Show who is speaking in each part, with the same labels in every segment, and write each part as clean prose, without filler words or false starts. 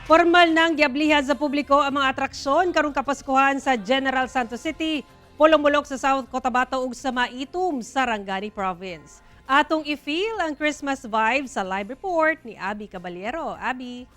Speaker 1: Formal nang giablihan sa publiko ang mga atraksyon karong Kapaskuhan sa General Santos City, Pulong-Mulok sa South Cotabato ug sa Maitum, Sarangani Province. Atong i-feel ang Christmas vibe sa live report ni Abby Caballero. Abby.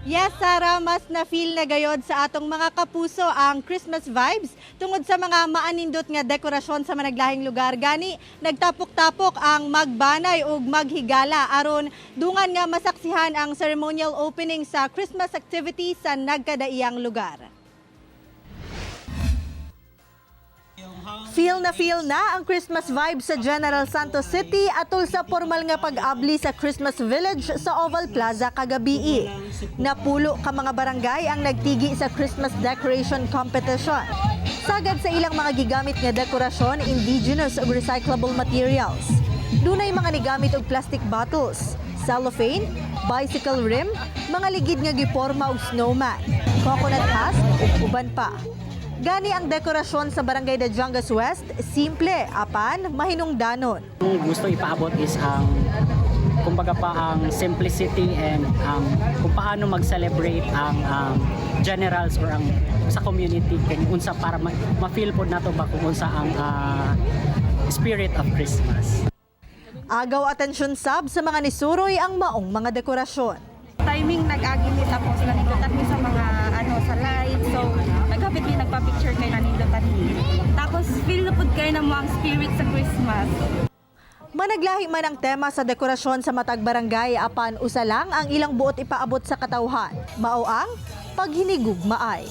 Speaker 2: Yes, Sarah, mas na-feel na gayod sa atong mga kapuso ang Christmas vibes tungod sa mga maanindot nga dekorasyon sa managlahing lugar. Gani, nagtapok-tapok ang magbanay ug maghigala aron dungan nga masaksihan ang ceremonial opening sa Christmas activity sa nagkadaiyang lugar. Feel na ang Christmas vibe sa General Santos City atol sa formal nga pag-abli sa Christmas Village sa Oval Plaza kagabi. Napulo ka mga barangay ang nagtigi sa Christmas decoration competition. Sagad sa ilang mga gigamit nga dekorasyon, indigenous ug recyclable materials. Dunay mga nigamit og plastic bottles, cellophane, bicycle rim, mga ligid nga giporma og snowman, coconut husk ug uban pa. Gani ang dekorasyon sa Barangay Dajangas West, simple, apan, mahinungdanon.
Speaker 3: Ang gusto ipaabot is ang, kumbaga pa, ang simplicity and kung paano mag-celebrate ang generals or ang sa community kung unsa para ma-feel po nato ba kung unsa ang spirit of Christmas.
Speaker 2: Agaw atensyon sab sa mga nisuroy ang maong mga dekorasyon.
Speaker 4: Timing nag-agimit ako sa nanindotan mi sa mga sa light. So naghapit mi nagpa-picture kay nanindotan mi. Tapos feel na pud kay na mo ang spirit sa Christmas.
Speaker 2: Managlahi man ang tema sa dekorasyon sa matag barangay apan usa lang ang ilang buot ipaabot sa katawhan. Mao ang paghinigugmaay.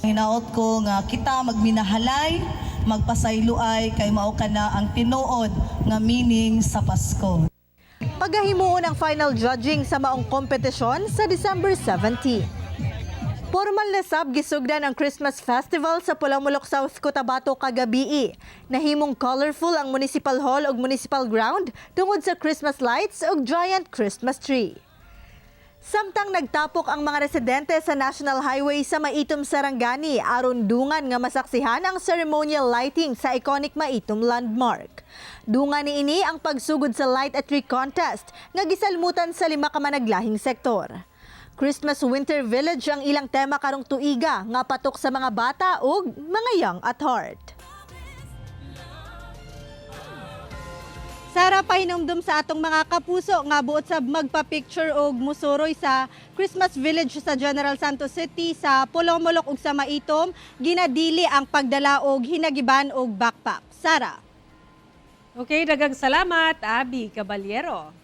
Speaker 5: Hinaot ko nga kita magminahalay, magpasayloay kay mao kana ang tinuod nga meaning sa Pasko.
Speaker 2: Pagahimuon ang final judging sa maong kompetisyon sa December 17. Formal na sab gisugdan ang Christmas Festival sa Pulong-Mulok, South Cotabato kagabi. Nahimong colorful ang Municipal Hall ug Municipal Ground tungod sa Christmas lights ug giant Christmas tree. Samtang nagtapok ang mga residente sa National Highway sa Maitum, Sarangani aron dungan nga masaksihan ang ceremonial lighting sa iconic Maitum landmark. Dungan niini ang pagsugod sa light at tree contest nga gisalmutan sa 5 ka managlahing sektor. Christmas Winter Village ang ilang tema karong tuiga nga patok sa mga bata ug mga young at heart. Sara, pahinumdum sa atong mga kapuso nga buot sa magpa-picture og musuroy sa Christmas Village sa General Santos City sa Pulong-Mulok ug sa Maitom, ginadili ang pagdala og hinagiban og backpack. Sara.
Speaker 1: Okay, daghang salamat, Abby Caballero.